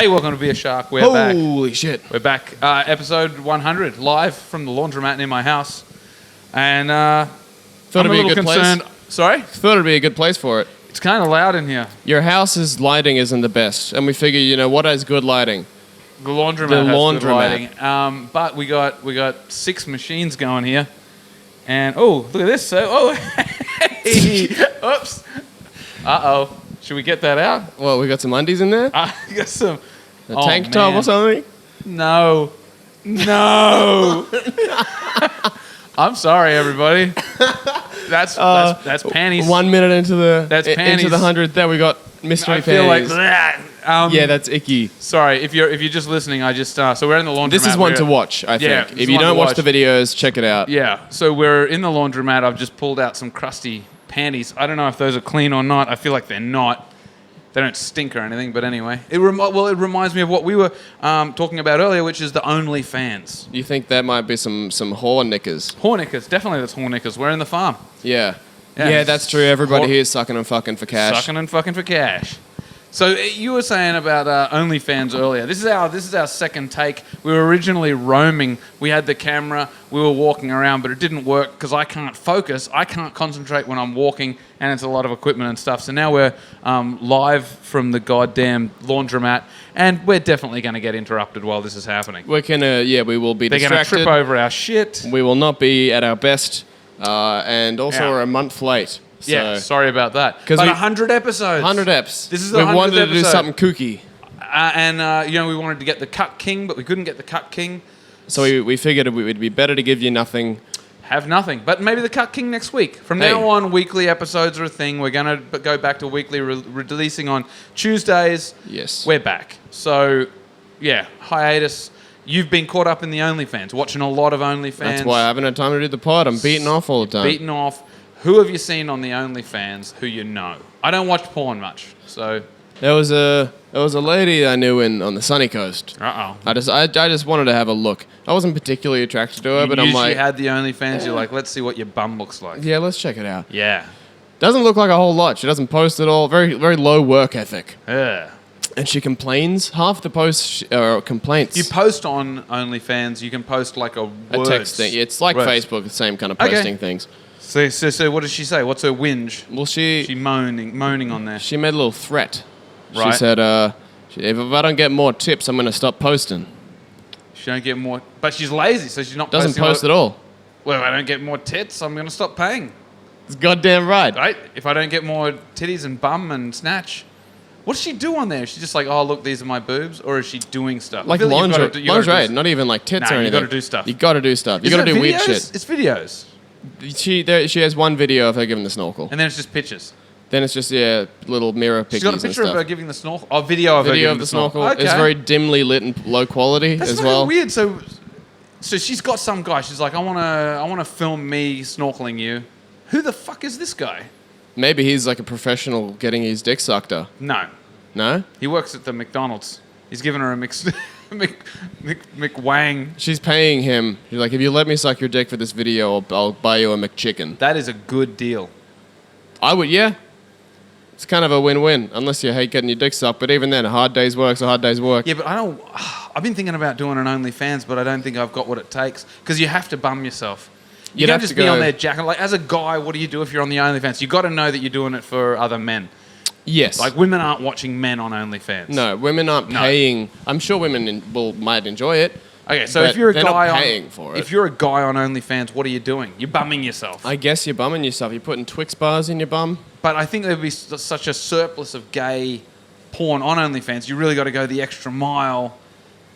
Hey, welcome to Be a Shark. We're back. Holy shit. We're back. Episode 100, live from the laundromat near my house. And Thought I'm a it'd be a little good concerned. place. Sorry? Thought it'd be a good place for it. It's kind of loud in here. Your house's lighting isn't the best, and we figure, what is good lighting? The laundromat The has good laundromat. lighting. But we got 6 machines going here. And, oh, look at this. So, hey. Oops. Uh-oh. Should we get that out? Well, we got some undies in there? You got some... A tank top man. or something? No. I'm sorry, everybody. That's panties. 1 minute into the panties. into the 100th, there we got mystery I feel like panties. that. Yeah, that's icky. Sorry, if you're just listening, I just so we're in the laundromat. This is one to watch, I think. Yeah, this if is you one don't to watch the watch. videos, check it out. Yeah, so we're in the laundromat. I've just pulled out some crusty panties. I don't know if those are clean or not. I feel like they're not. They don't stink or anything, but anyway. It reminds me of what we were talking about earlier, which is the OnlyFans. You think that might be some whore knickers? Whore knickers, definitely that's whore knickers. We're in the farm. Yeah. Yeah. Yeah, that's true. Everybody Whore- here is sucking and fucking for cash. Sucking and fucking for cash. So you were saying about OnlyFans earlier. This is our second take. We were originally roaming. We had the camera. We were walking around, but it didn't work because I can't focus. I can't concentrate when I'm walking, and it's a lot of equipment and stuff. So now we're live from the goddamn laundromat, and we're definitely going to get interrupted while this is happening. We will be They're going to distracted. trip over our shit. We will not be at our best, and also Yeah. we're a month late. So Yeah, sorry about that. 'Cause But we- 100 episodes. 100 eps. This is the we 100th wanted to do episode. something kooky, We wanted to get the Cut King, but we couldn't get the Cut King. so we figured it would be better to give you nothing. Have nothing, but maybe the Cut King next week. From Hey. now on, weekly episodes are a thing. We're going to go back to weekly releasing on Tuesdays. Yes. We're back. So, yeah, hiatus. You've been caught up in the OnlyFans, watching a lot of OnlyFans. That's why I haven't had time to do the pod. I'm beating off all the time. Beaten off. Who have you seen on the OnlyFans who you know? I don't watch porn much, so... There was a lady I knew on the sunny coast. Uh-oh. I just wanted to have a look. I wasn't particularly attracted to her, but I'm usually like, had the OnlyFans, you're like, let's see what your bum looks like. yeah, let's check it out. Yeah. Doesn't look like a whole lot. She doesn't post at all. Very very low work ethic. Yeah. And she complains. Half the posts are complaints. You post on OnlyFans, you can post like a words. text thing. It's like Words. Facebook, the same kind of Okay. posting things. So what does she say? What's her whinge? Well, She moaning on there. she made a little threat. Right. She said, if I don't get more tips, I'm going to stop posting. She don't get more, but she's lazy, so she's not Doesn't posting post at all. Well, if I don't get more tits, I'm going to stop paying. It's goddamn right. Right? If I don't get more titties and bum and snatch. What does she do on there? Is she just like, oh, look, these are my boobs? Or is she doing stuff? Like I feel you've lingerie, gotta do- you gotta lingerie, do- not even like tits Nah, or you anything. gotta do stuff. You got to do stuff. You Isn't got to it do weird videos? shit. It's videos. She has one video of her giving the snorkel. And then it's just pictures. Then it's just little mirror pictures She's got a and picture of stuff. her giving the snorkel. Oh, video of her Video giving of the snorkel. Okay. It's very dimly lit and low quality That's as fucking well. weird. So she's got some guy. She's like, I wanna film me snorkeling you. Who the fuck is this guy? Maybe he's like a professional getting his dick sucked up. No, No? he works at the McDonald's. He's giving her a McWang. She's paying him. She's like, if you let me suck your dick for this video, I'll buy you a McChicken. That is a good deal. I would, yeah. It's kind of a win-win, unless you hate getting your dick sucked. But even then, a hard day's work's a hard day's work. Yeah, but I don't. I've been thinking about doing an OnlyFans, but I don't think I've got what it takes because you have to bum yourself. You You'd can't have just to be go- on there jacking. Like as a guy, what do you do if you're on the OnlyFans? You got to know that you're doing it for other men. Yes. Like women aren't watching men on OnlyFans. No, women aren't No. paying. I'm sure women might enjoy it. Okay, so But if you're a they're not guy paying on, for it. if you're a guy on OnlyFans, what are you doing? You're bumming yourself. I guess you're bumming yourself. You're putting Twix bars in your bum. But I think there'd be such a surplus of gay porn on OnlyFans. You really got to go the extra mile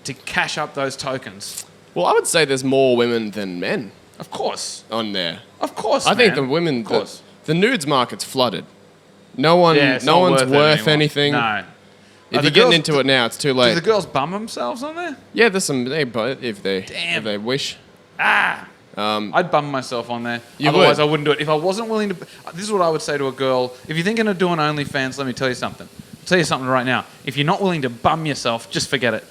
to cash up those tokens. Well, I would say there's more women than men Of course, on there. of course. I think man. the women, Of course. the nudes market's flooded. No Yeah, it's no not one's it worth anymore. anything. No. If Are you're the getting girls- into it now, it's too Do late. the girls bum themselves on there? Yeah, there's some. If they Damn. wish. I'd bum myself on there. You Otherwise, would. I wouldn't do it. If I wasn't willing to... This is what I would say to a girl. If you're thinking of doing OnlyFans, let me tell you something. I'll tell you something right now. If you're not willing to bum yourself, just forget it.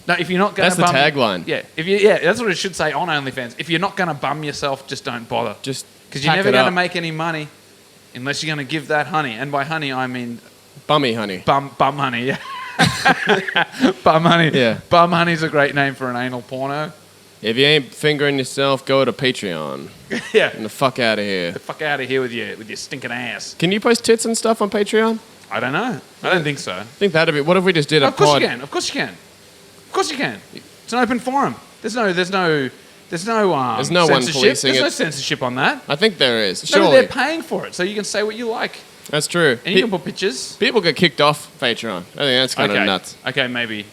No, if you're not going to That's the bum... tagline. Yeah, that's what it should say on OnlyFans. If you're not going to bum yourself, just don't bother. Just Because you're pack never it going to up. make any money unless you're going to give that honey. And by honey, I mean Bummy honey. bum honey. Yeah. Bum honey. Yeah. Bum honey's a great name for an anal porno. If you ain't fingering yourself, go to Patreon. Yeah. Get the fuck out of here. The fuck out of here with your stinking ass. Can you post tits and stuff on Patreon? I don't know. I don't think so. I think that'd be. What if we just did a Of course pod? you can. Of course you can. Of course you can. It's an open forum. There's no There's no one censorship. policing There's no it. censorship on that. I think there is. No, Surely. they're paying for it, so you can say what you like. That's true. And you can put pictures. People get kicked off Patreon. I think that's kind of Okay. nuts. Okay, maybe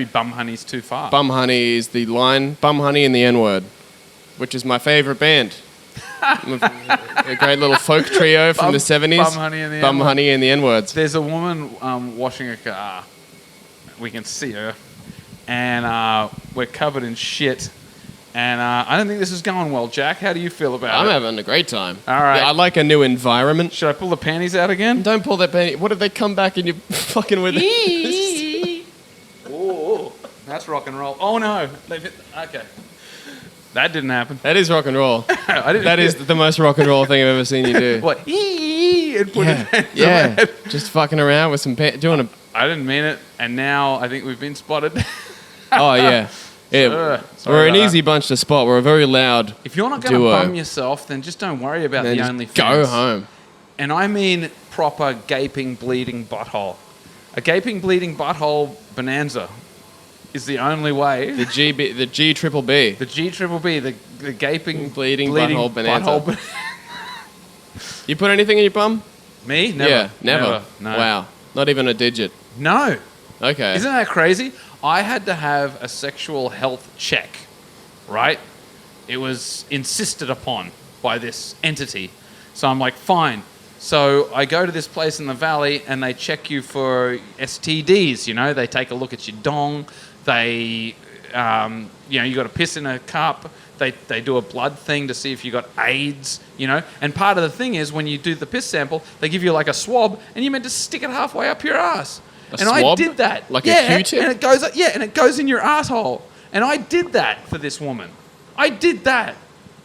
Bum Honey's too far. Bum Honey is the line. Bum Honey and the N-word, which is my favorite band. A great little folk trio from the 70s. Bum Honey and the Bum N-word. Honey and the N-words. There's a woman washing a car. We can see her. And we're covered in shit. And I don't think this is going well, Jack. How do you feel about I'm it? having a great time. All right. Yeah, I like a new environment. Should I pull the panties out again? Don't pull that penny. What if they come back and you're fucking with it? Oh, that's rock and roll. Oh no, they've hit. Okay, that didn't happen. That is rock and roll. I didn't. That is the most rock and roll thing I've ever seen you do. What? And put it down. Yeah. Just fucking around with some doing a. I didn't mean it, and now I think we've been spotted. Oh yeah. Yeah. Sorry We're an about easy bunch to spot. We're a very loud. If you're not going to duo. bum yourself, then just don't worry about Then the just OnlyFans. go home. And I mean proper gaping, bleeding butthole. A gaping, bleeding butthole bonanza is the only way. The G triple B. The G triple B, the gaping, Bleeding butthole bonanza. butthole You put anything in your bum? Me? Never. Yeah, never. No. Wow. Not even a digit. No. Okay. Isn't that crazy? I had to have a sexual health check, right? It was insisted upon by this entity. So I'm like, fine. So I go to this place in the valley and they check you for STDs, you know? They take a look at your dong. They, you got to piss in a cup. They do a blood thing to see if you got AIDS, you know? And part of the thing is when you do the piss sample, they give you like a swab and you're meant to stick it halfway up your ass. A And I swab? did that. Like a Q-tip? And it goes in your asshole. And I did that for this woman. I did that.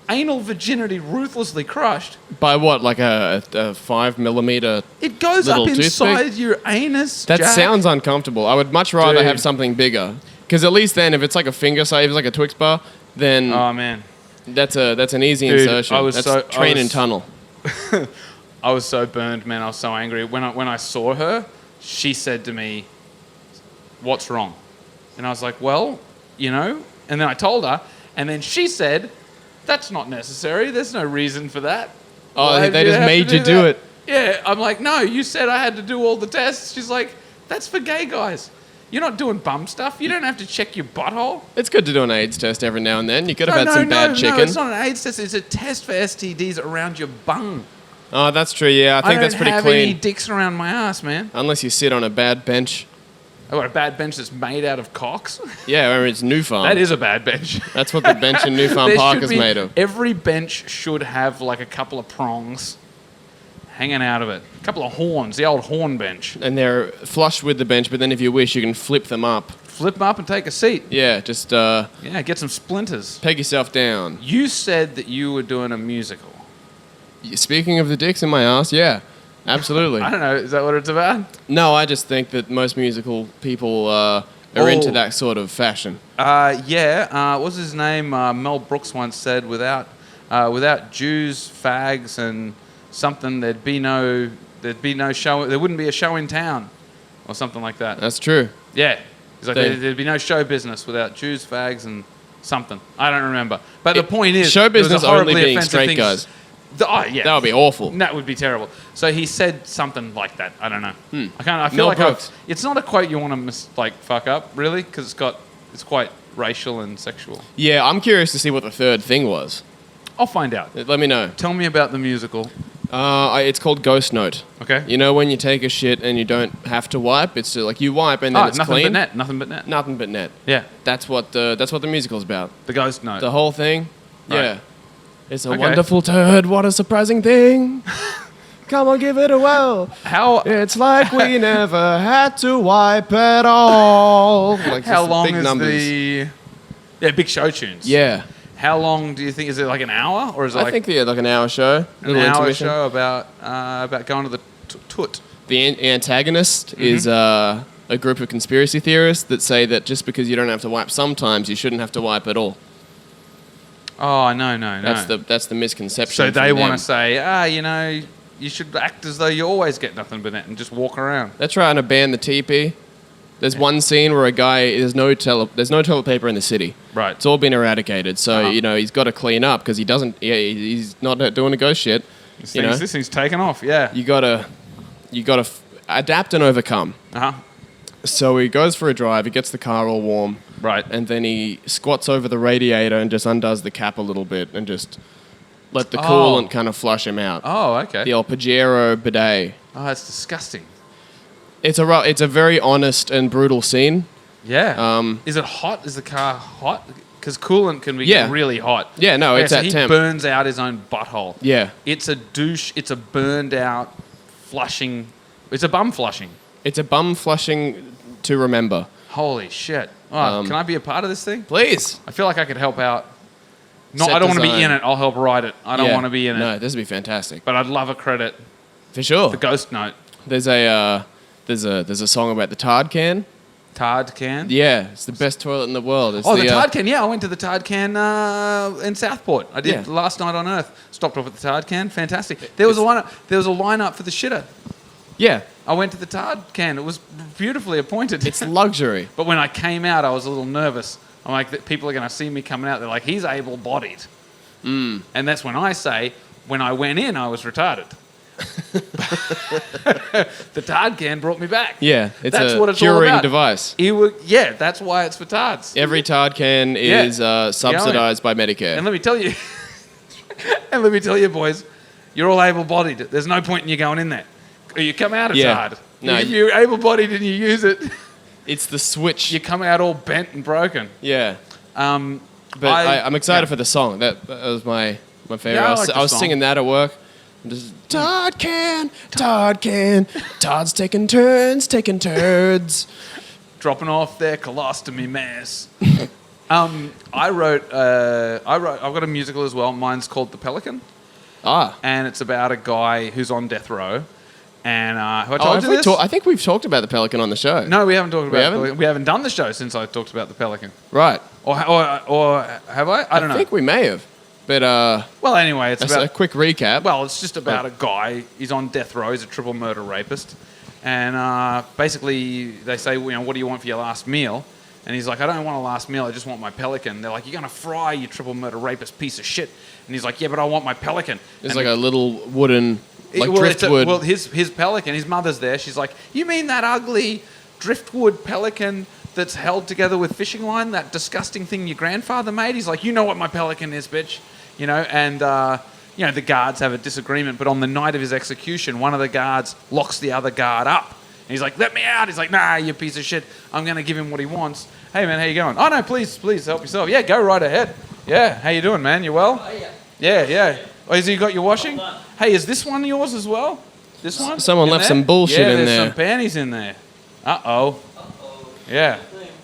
Anal virginity ruthlessly crushed. By what? Like a 5mm? It goes Little up toothpick? inside your anus. That Jack. sounds uncomfortable. I would much rather Dude. have something bigger. Because at least then, if it's like a finger size, if it's like a Twix bar, then Oh man, that's an easy Dude, insertion. That's train and tunnel. I was so burned, man. I was so angry when I saw her. She said to me, "What's wrong?" And I was like, "Well, you know." And then I told her, and then she said, "That's not necessary. There's no reason for that." Oh, Why they do you just have made to you do that? it. Yeah, I'm like, "No, you said I had to do all the tests." She's like, "That's for gay guys. You're not doing bum stuff. You don't have to check your butthole." It's good to do an AIDS test every now and then. You could have had no, some bad chicken. No, it's not an AIDS test. It's a test for STDs around your bung. Oh, that's true. Yeah, I think that's pretty I don't have any clean. dicks around my ass, man. Unless you sit on a bad bench. I've got a bad bench that's made out of cocks. Yeah, remember it's New Farm. That is a bad bench. That's what the bench in New Farm There Park should is be- made of. Every bench should have like a couple of prongs hanging out of it. A couple of horns, the old horn bench. And they're flush with the bench, but then if you wish, you can flip them up. Flip them up and take a seat. Yeah, just Yeah, get some splinters. peg yourself down. You said that you were doing a musical. Speaking of the dicks in my ass, yeah, absolutely. I don't know, is that what it's about? No, I just think that most musical people are into that sort of fashion. What's his name? Mel Brooks once said, without Jews, fags, and something, there'd be no show. There wouldn't be a show in town, or something like that. That's true. Yeah, he's like, They- there'd be no show business without Jews, fags, and something. I don't remember. But the point is, show it was a business only horribly being offensive straight thing. guys. Yeah, That would be awful. that would be terrible. So he said something like that. I don't know. I feel Mel like Brooks. it's not a quote you want to fuck up, really, because it's quite racial and sexual. Yeah, I'm curious to see what the third thing was. I'll find out. Let me know. Tell me about the musical. It's called Ghost Note. Okay. You know when you take a shit and you don't have to wipe? It's like you wipe and then it's nothing clean. but net. Nothing but net. Nothing but net. Yeah. That's what the musical's about. The ghost note. The whole thing. Right. Yeah. It's a Okay. wonderful turd. What a surprising thing. Come on, give it a whirl. How It's like we never had to wipe at all. Like how just long big is numbers. big show tunes? Yeah. How long do you think? Is it like an hour, or is it I like think like an hour show. an Little hour intermission. show about going to the toot? The antagonist Mm-hmm. is a group of conspiracy theorists that say that just because you don't have to wipe sometimes, you shouldn't have to wipe at all. Oh, no. That's the misconception. So they from want them. to say, you should act as though you always get nothing but that and just walk around. They're trying to ban the teepee. There's one scene where a guy, there's no toilet paper in the city. Right. It's all been eradicated. So, Uh-huh. he's got to clean up because he's not doing a ghost shit. This thing's taken off, yeah. You gotta adapt and overcome. Uh-huh. So he goes for a drive, he gets the car all warm. Right. And then he squats over the radiator and just undoes the cap a little bit and just let the coolant kind of flush him out. Oh, okay. The old Pajero bidet. Oh, that's disgusting. It's a very honest and brutal scene. Yeah. Is it hot? Is the car hot? Because coolant can be Yeah. really hot. Yeah, no, it's so at he temp. burns out his own butthole. Yeah. It's a douche. It's a burned out flushing. It's a bum flushing. It's a bum flushing to remember. Holy shit. Oh, can I be a part of this thing? Please. I feel like I could help out. No, Set I don't want to be design. in it. I'll help write it. I don't Yeah. want to be in it. No, this would be fantastic. But I'd love a credit. For sure. The ghost note. There's a song about the Tard can. Tard can? Yeah, it's the best toilet in the world. It's The Tard can. Yeah, I went to the Tard can in Southport. I did Yeah. last night on Earth. Stopped off at the Tard can. Fantastic. There was a lineup for the shitter. Yeah, I went to the Tard can. It was beautifully appointed. it's luxury. But when I came out, I was a little nervous. I'm like, people are going to see me coming out. They're like, he's able-bodied. And that's when I say, when I went in, I was retarded. The Tard can brought me back. Yeah, it's That's a what it's all curing about. device. That's why it's for tards. Every Tard can is subsidized by Medicare. And let me tell you, boys, you're all able-bodied. There's no point in you going in there. Or you come out a tard. No, if you're able-bodied and you use it, it's the switch. you come out all bent and broken. Yeah. Um, But I'm excited for the song. That was my favorite. Yeah, I I like the was song. singing that at work. Just, Todd can, Todd's taking turns, taking turds. dropping off their colostomy mass. I've got a musical as well. Mine's called The Pelican. And it's about a guy who's on death row. And who I told you this? I think we've talked about the Pelican on the show. No, we haven't talked about haven't? the Pelican. We haven't done the show since I talked about the Pelican. Right. Or have I? I don't know. I think we may have. But Well, anyway, it's that's about a quick recap. Well, it's just about a guy. He's on death row. He's a triple murder rapist. And basically, they say, what do you want for your last meal? And he's like, I don't want a last meal. I just want my pelican. They're like, you're going to fry, you triple murder rapist piece of shit. And he's like, yeah, but I want my pelican. It's and like a little wooden, driftwood. His pelican, his mother's there. She's like, you mean that ugly driftwood pelican that's held together with fishing line? That disgusting thing your grandfather made? He's like, you know what my pelican is, bitch. And the guards have a disagreement. But on the night of his execution, one of the guards locks the other guard up. And he's like, let me out. He's like, nah, you piece of shit. I'm going to give him what he wants. Hey, man, how you going? Oh, no, please help yourself. Yeah, go right ahead. Yeah, how you doing, man? You well? Oh, yeah. Yeah. Oh, has he got your washing? Hey, is this one yours as well? This one? Someone In left there? some bullshit in there's there. some panties in there. Uh-oh. Yeah.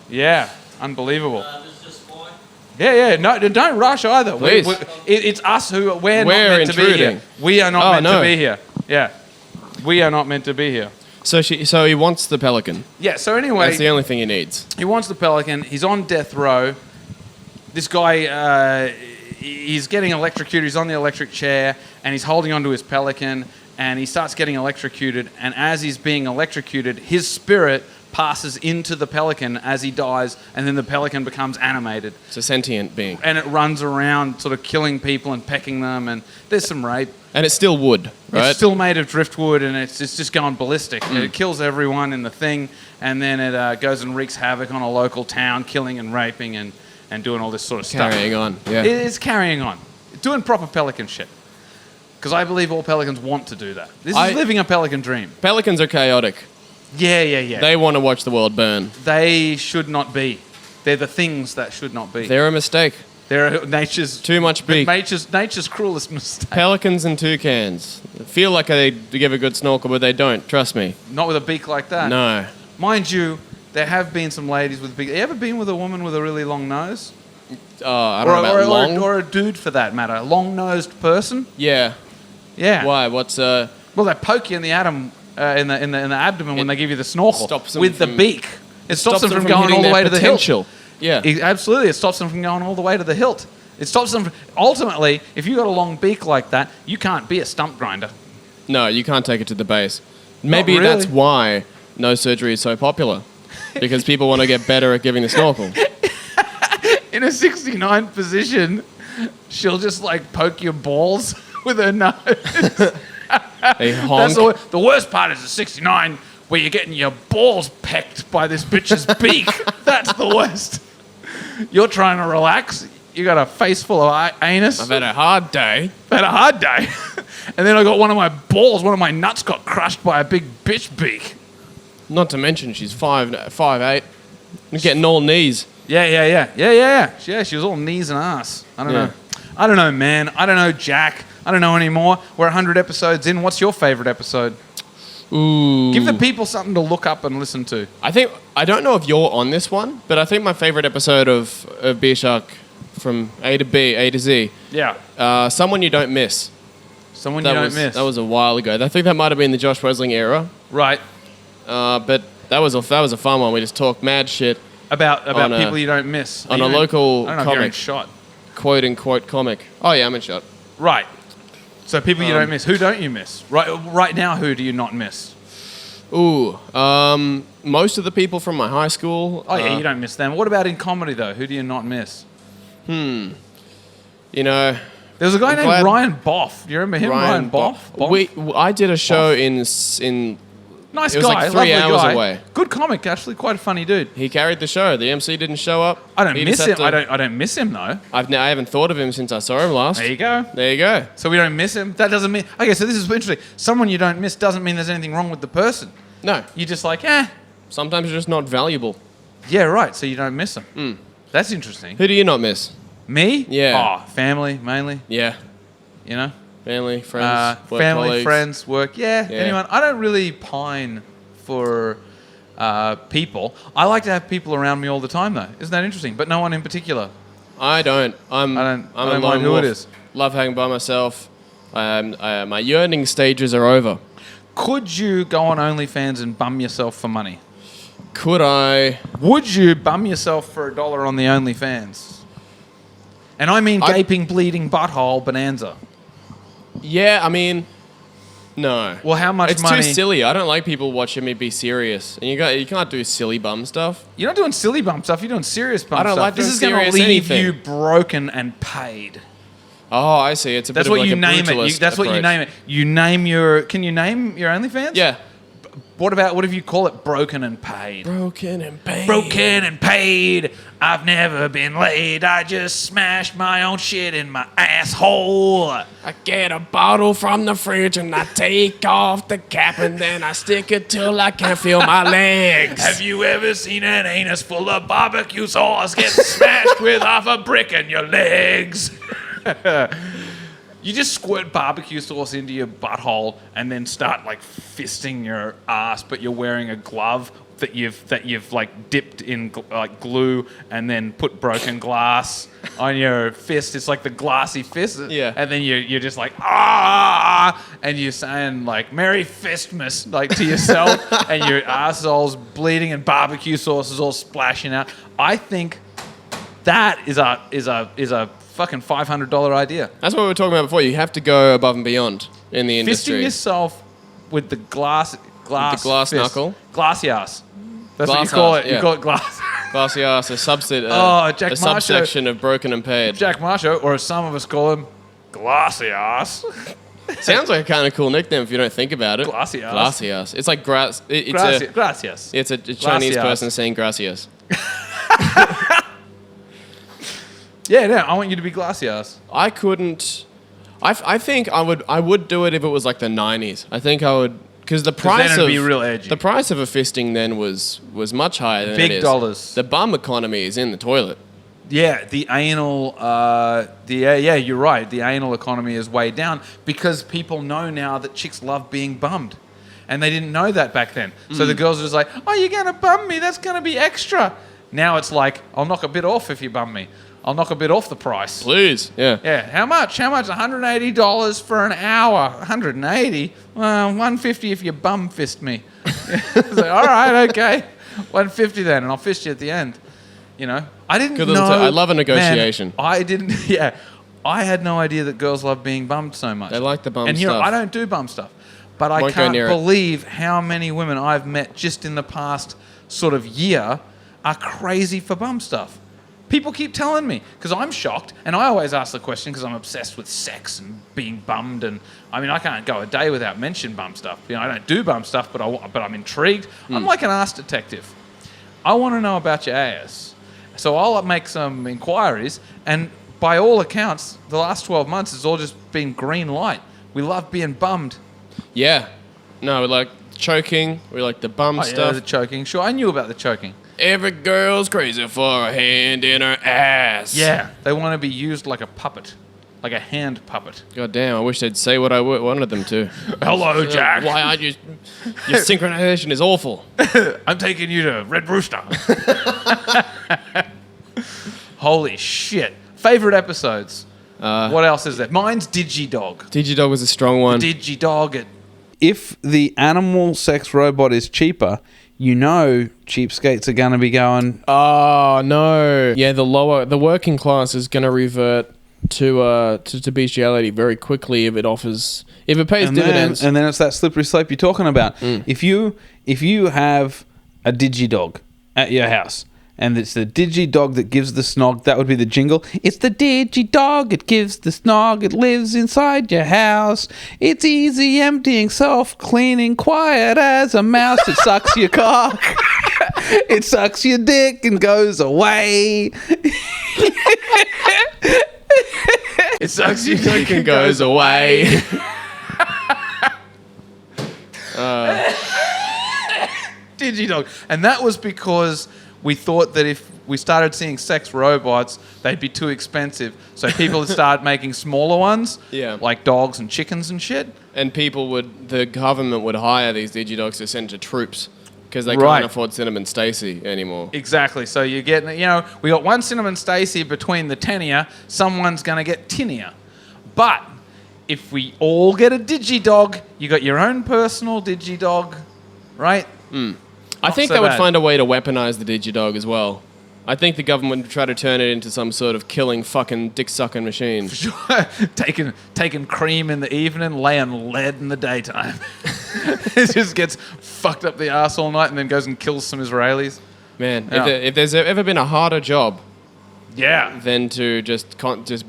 Yeah. Unbelievable. This is just boy. Yeah. No, don't rush either. Please. It's us who we're not We're meant to be here. intruding. We are not meant to no. be here. Yeah. We are not meant to be here. So he wants the Pelican. Yeah, so anyway, That's the only thing he needs. he wants the pelican. He's on death row. This guy, he's getting electrocuted. He's on the electric chair, and he's holding onto his pelican, and he starts getting electrocuted. And as he's being electrocuted, his spirit passes into the pelican as he dies, and then the pelican becomes animated. It's a sentient being. And it runs around sort of killing people and pecking them, and there's some rape. And it's still wood, right? It's still made of driftwood, and it's just going ballistic. It kills everyone in the thing, and then it goes and wreaks havoc on a local town, killing and raping and doing all this sort of stuff. Carrying on, yeah. It's carrying on. Doing proper pelican shit. Because I believe all pelicans want to do that. This is living a pelican dream. Pelicans are chaotic. Yeah. They want to watch the world burn. They should not be. They're the things that should not be. They're a mistake. They're nature's... Too much beak. Nature's cruelest mistake. Pelicans and toucans feel like they give a good snorkel, but they don't. Trust me. Not with a beak like that. No. Mind you, there have been some ladies with big... You ever been with a woman with a really long nose? I don't know about long. Or a dude for that matter. A long-nosed person? Yeah. Yeah. Why? What's Well, they poke you in the atom in the abdomen when they give you the snorkel stops them with the from- beak. It stops them from going hitting all the their way to the hilt. potential. Yeah. Absolutely, it stops them from going all the way to the hilt. It stops them. Ultimately, if you got a long beak like that, you can't be a stump grinder. No, you can't take it to the base. Maybe really. that's why no surgery is so popular. Because people want to get better at giving the snorkel. In a 69 position, she'll just like poke your balls with her nose. They honk. That's the worst part is the 69 where you're getting your balls pecked by this bitch's beak. That's the worst. You're trying to relax. You got a face full of anus. I've had a hard day. Had a hard day. And then I got one of my nuts got crushed by a big bitch beak. Not to mention she's 5'8". You're getting all knees. Yeah, she was all knees and ass. I don't know, man. I don't know, Jack. I don't know anymore. We're 100 episodes in. What's your favorite episode? Ooh. Give the people something to look up and listen to. I don't know if you're on this one, but I think my favorite episode of Beer Shark from A to B, A to Z. Yeah. Someone You Don't Miss. Someone You Don't Miss. That was a while ago. I think that might have been the Josh Wesling era. Right. But that was a fun one. We just talked mad shit About people you don't miss. on a local I don't know if you're in comic, shot. quote unquote comic. Oh yeah, I'm in shot. Right. So people you don't miss. Who don't you miss? Right now, who do you not miss? Ooh, most of the people from my high school. Oh yeah, you don't miss them. What about in comedy though? Who do you not miss? You know, There was a guy named glad- Ryan Boff. Do you remember him? Ryan Boff? I did a show in Nice it was guy, like 3 lovely hours guy. away. Good comic, actually, quite a funny dude. He carried the show. The MC didn't show up. I don't He miss just him. had to- I don't miss him though. I haven't thought of him since I saw him last. There you go. There you go. So we don't miss him. That doesn't mean. Okay, so this is interesting. Someone you don't miss doesn't mean there's anything wrong with the person. No. You're just like, Sometimes you're just not valuable. yeah, right. So you don't miss them. That's interesting. Who do you not miss? Me? Yeah. Oh, family mainly. Yeah. You know, Family, friends, work family, colleagues. friends, work. Yeah. Yeah. Anyone. I don't really pine for people. I like to have people around me all the time, though. Isn't that interesting? But no one in particular. I don't. I'm I a don't lone mind who wolf. it is. Love hanging by myself. My yearning stages are over. Could you go on OnlyFans and bum yourself for money? Could I? Would you bum yourself for $1 on the OnlyFans? And I mean gaping, bleeding butthole bonanza. Yeah, I mean, no. Well, how much It's money? too silly. I don't like people watching me be serious. And you can't do silly bum stuff. You're not doing silly bum stuff. You're doing serious bum I don't stuff. like This doing is going to serious leave anything. you broken and paid. Oh, I see. It's a That's bit what of you like a name it. brutalist That's what you approach. name it. You name your. Can you name your OnlyFans? Yeah. What if you call it broken and paid? Broken and paid. Broken and paid. I've never been laid. I just smashed my own shit in my asshole. I get a bottle from the fridge and I take off the cap and then I stick it till I can't feel my legs. Have you ever seen an anus full of barbecue sauce get smashed with half a brick in your legs? You just squirt barbecue sauce into your butthole and then start like fisting your ass, but you're wearing a glove that you've like dipped in like glue and then put broken glass on your fist. It's like the Glassy Fist. Yeah. And then you're just like and you're saying like Merry Fistmas like to yourself and your asshole's bleeding and barbecue sauce is all splashing out. I think that is a fucking $500 idea. That's what we were talking about before. You have to go above and beyond in the industry. Fisting yourself with the glass glass fist. knuckle? Glassy ass. That's what Glass you call ass, it. yeah. You call it glass. Glassy ass, a Jack Marsho. subsection of broken and paid. Jack Marsho, or as some of us call him, glassy ass. Sounds like a kind of cool nickname if you don't think about it. Glassy ass. Glassy ass. It's like grass. Gracias. It's a Chinese ass. person saying gracias. Yeah, no, I want you to be glassy ass. I couldn't. I think I would do it if it was like the 90s. I think I would, because the price then it'd of be real edgy. the price of a fisting then was much higher than Big it is. dollars. The bum economy is in the toilet. Yeah, the anal. Yeah, you're right. The anal economy is way down because people know now that chicks love being bummed, and they didn't know that back then. So the girls are just like, "Oh, you're gonna bum me? That's gonna be extra." Now it's like, "I'll knock a bit off if you bum me." I'll knock a bit off the price. Please. Yeah. Yeah, how much? $180 for an hour. 180? Well, 150 if you bum fist me. It's like, all right, okay. 150 then, and I'll fist you at the end. You know, I didn't know. I love a negotiation. Man, I didn't. Yeah, I had no idea that girls love being bummed so much. They like the bum and, stuff. And I don't do bum stuff, but I can't believe how many women I've met just in the past sort of year are crazy for bum stuff. People keep telling me, because I'm shocked, and I always ask the question because I'm obsessed with sex and being bummed, and I mean, I can't go a day without mentioning bum stuff. You know, I don't do bum stuff, but I'm intrigued. I'm like an ass detective. I want to know about your ass. So I'll make some inquiries, and by all accounts, the last 12 months has all just been green light. We love being bummed. Yeah. No, we like choking. We like the bum stuff. Yeah, the choking. Sure, I knew about the choking. Every girl's crazy for a hand in her ass. Yeah, they want to be used like a puppet, like a hand puppet. God damn, I wish they'd say what I wanted them to. Hello, Jack. Why aren't you... Your synchronization is awful. I'm taking you to Red Rooster. Holy shit. Favorite episodes? What else is there? Mine's Digidog. Digidog was a strong one. Digidog. If the animal sex robot is cheaper, you know cheapskates are going to be going... Oh, no. Yeah, the working class is going to revert to bestiality very quickly if it pays dividends. And then it's that slippery slope you're talking about. If you have a Digidog at your house, and it's the Digidog that gives the snog, that would be the jingle. It's the Digidog, it gives the snog, it lives inside your house. It's easy, emptying, self-cleaning, quiet as a mouse. It sucks your cock. It sucks your dick and goes away. It sucks your dick and goes away. Digidog. And that was because we thought that if we started seeing sex robots, they'd be too expensive. So people would start making smaller ones, like dogs and chickens and shit. And the government would hire these Digidogs to send to troops because they can't afford Cinnamon Stacy anymore. Exactly. So you get, we got one Cinnamon Stacy between the tennia, someone's going to get tinnia. But if we all get a Digidog, you got your own personal Digidog, right? I think they would find a way to weaponize the Digidog as well. I think the government would try to turn it into some sort of killing fucking dick-sucking machine. taking cream in the evening, laying lead in the daytime. It just gets fucked up the ass all night and then goes and kills some Israelis. Man, if there's ever been a harder job than to just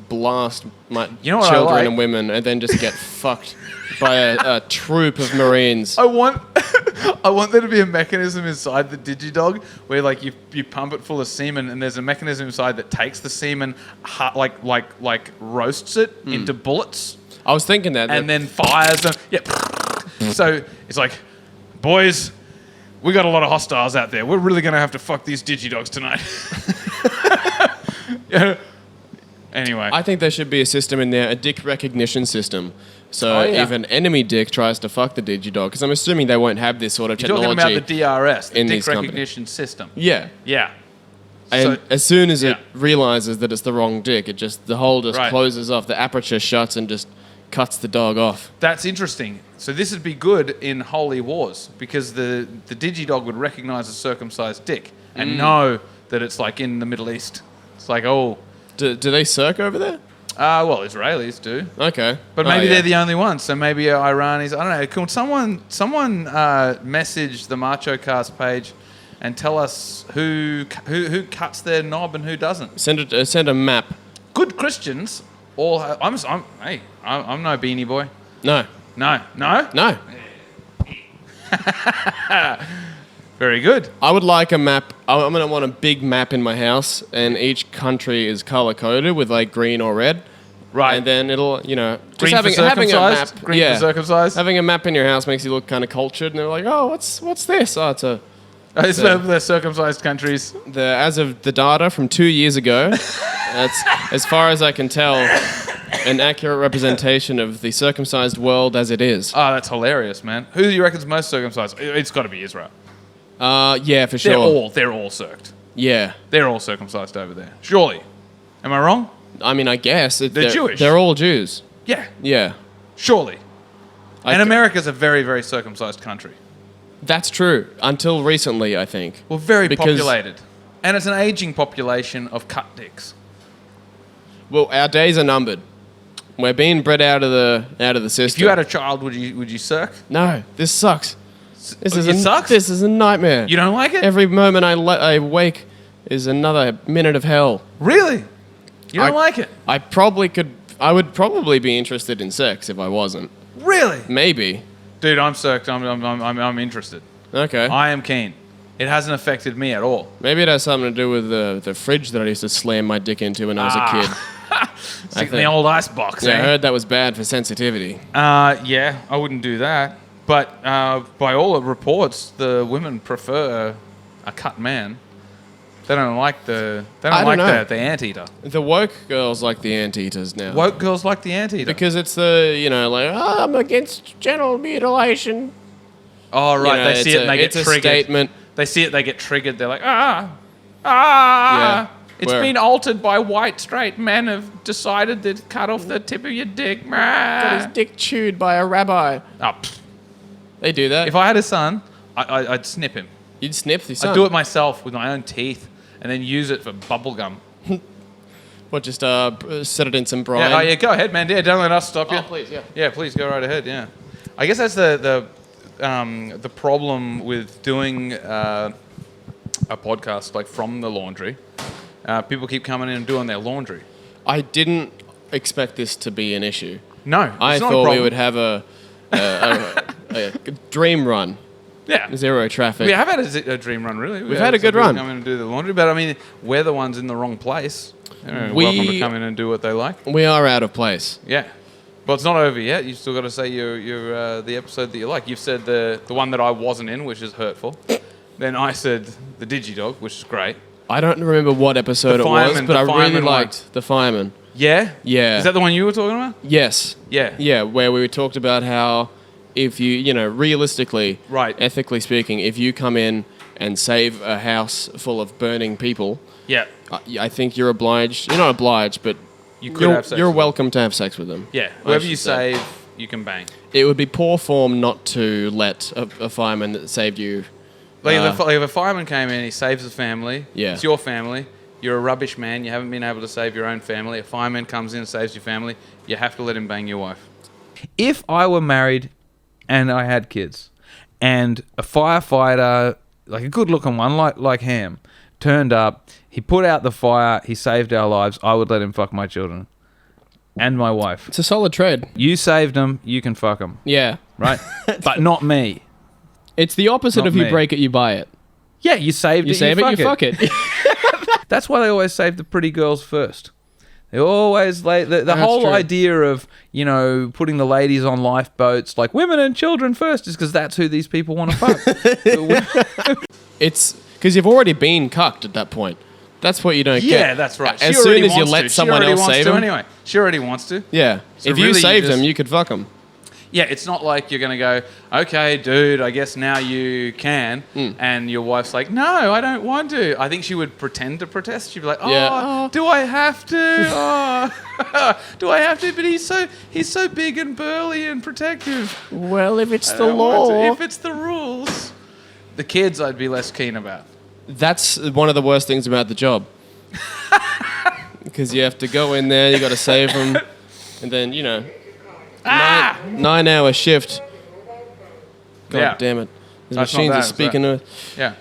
blast my children and women and then just get fucked by a troop of Marines. I want there to be a mechanism inside the Digidog where like you pump it full of semen and there's a mechanism inside that takes the semen like roasts it into bullets. I was thinking that. And then fires them. Yeah. So it's like, boys, we got a lot of hostiles out there. We're really going to have to fuck these Digidogs tonight. Anyway. I think there should be a system in there, a dick recognition system. So if an enemy dick tries to fuck the Digidog, because I'm assuming they won't have this sort of technology. You're talking about the DRS, the in dick recognition system. Yeah. Yeah. And as soon as it realizes that it's the wrong dick, the hole just closes off, the aperture shuts and just cuts the dog off. That's interesting. So this would be good in holy wars because the Digidog would recognize a circumcised dick and know that it's like in the Middle East. It's like, oh. Do they circ over there? Well, Israelis do. Okay. But maybe they're the only ones. So maybe Iranis. I don't know. Can someone message the Macho Cast page and tell us who cuts their knob and who doesn't? Send a map. Good Christians all have... I'm no beanie boy. No. No? Very good. I would like a map. I'm going to want a big map in my house, and each country is color-coded with like green or red. Right. And then it'll, green for circumcised? Green for circumcised? Having a map in your house makes you look kind of cultured, and they're like, oh, what's this? Oh, it's a... It's the circumcised countries. As of the data from 2 years ago, that's, as far as I can tell, an accurate representation of the circumcised world as it is. Oh, that's hilarious, man. Who do you reckon's most circumcised? It's got to be Israel. Yeah, for sure. They're all circed. Yeah. They're all circumcised over there. Surely. Am I wrong? I mean, I guess. They're Jewish. They're all Jews. Yeah. Yeah. Surely. And America's a very, very circumcised country. That's true. Until recently, I think. Well, very populated. And it's an aging population of cut dicks. Well, our days are numbered. We're being bred out of the system. If you had a child, would you circ? No, this sucks. It sucks? This is a nightmare. You don't like it? Every moment I wake is another minute of hell. Really? You don't like it? I would probably be interested in sex if I wasn't. Really? Maybe. Dude, I'm circed. I'm interested. Okay. I am keen. It hasn't affected me at all. Maybe it has something to do with the fridge that I used to slam my dick into when I was a kid. Stick in the old ice box. Yeah, I heard that was bad for sensitivity. Yeah, I wouldn't do that. But by all reports, the women prefer a cut man. They don't like the anteater. The woke girls like the anteaters now. Woke girls like the anteater because it's I'm against genital mutilation. Oh right, You know, they see it and they get triggered. It's a statement. They see it, they get triggered. They're like, Yeah. It's been altered by white straight men have decided to cut off the tip of your dick. Got his dick chewed by a rabbi. Oh, they do that. If I had a son, I'd snip him. You'd snip the son? I'd do it myself with my own teeth and then use it for bubble gum. What, just set it in some brine? Yeah, go ahead, man. Yeah, don't let us stop you. Oh, please, yeah. Yeah, please go right ahead, yeah. I guess that's the problem with doing a podcast like from the laundry. People keep coming in and doing their laundry. I didn't expect this to be an issue. No, I thought we would have a dream run. Yeah. Zero traffic. We have had a dream run, really. We've had a good run. Come in and do the laundry, but I mean, we're the ones in the wrong place. They're welcome to come in and do what they like. We are out of place. Yeah. Well, it's not over yet. You've still got to say your the episode that you like. You've said the one that I wasn't in, which is hurtful. Then I said the Digidog, which is great. I don't remember what episode it was, but I really liked the fireman. Yeah? Yeah. Is that the one you were talking about? Yes. Yeah. Yeah, where we talked about how if you realistically, right, ethically speaking, if you come in and save a house full of burning people, yeah, I think you're obliged. You're not obliged, but you're welcome to have sex with them. Yeah. Whoever you save, you can bang. It would be poor form not to let a fireman that saved you. Like if a fireman came in, he saves a family. Yeah. It's your family. You're a rubbish man. You haven't been able to save your own family. A fireman comes in and saves your family. You have to let him bang your wife. If I were married and I had kids and a firefighter, like a good-looking one, like Ham, turned up, he put out the fire, he saved our lives, I would let him fuck my children and my wife. It's a solid trade. You saved them, you can fuck them. Yeah. Right? But not me. It's the opposite of you break it, you buy it. Yeah, you saved it, you fuck it. That's why they always save the pretty girls first. They always the whole idea of, putting the ladies on lifeboats, like women and children first, is because that's who these people want to fuck. It's because you've already been cucked at that point. That's what you don't get. Yeah, that's right. As soon as you let someone else save them. Anyway, she already wants to. Yeah. So if you saved them, you could fuck them. Yeah, it's not like you're going to go, okay, dude, I guess now you can. And your wife's like, no, I don't want to. I think she would pretend to protest. She'd be like, do I have to? Do I have to? But he's so big and burly and protective. Well, if it's the law. If it's the rules. The kids I'd be less keen about. That's one of the worst things about the job. Because you have to go in there, you got to save them. And then, 9-hour shift. God damn it. The machines are speaking to us. Yeah.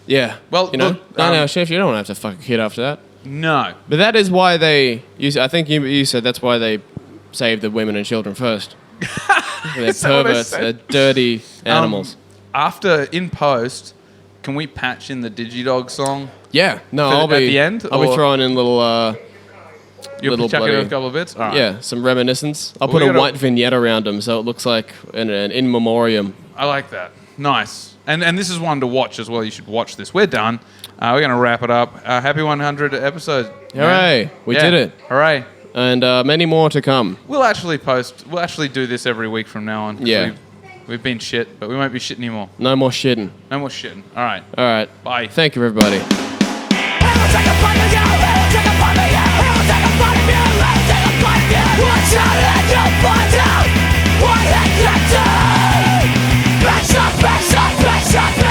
Yeah. Well, 9-hour shift, you don't want to have to fuck a kid after that. No. But that is why I think you said that's why they save the women and children first. They're perverts. They're dirty animals. After, in post, can we patch in the Digidog song? Yeah. No, at the end? I'll be throwing in little... You'll chuck in a couple of bits? All right. Yeah, some reminiscence. I'll put a white vignette around them so it looks like an in memoriam. I like that. Nice. And this is one to watch as well. You should watch this. We're done. We're going to wrap it up. Happy 100 episodes. Hooray. Man. We did it. Hooray. And many more to come. We'll actually do this every week from now on. Yeah. We've been shit, but we won't be shit anymore. No more shitting. No more shitting. All right. All right. Bye. Thank you, everybody. Watch out and you'll find out what it can do. Bash up, bash up, bash up.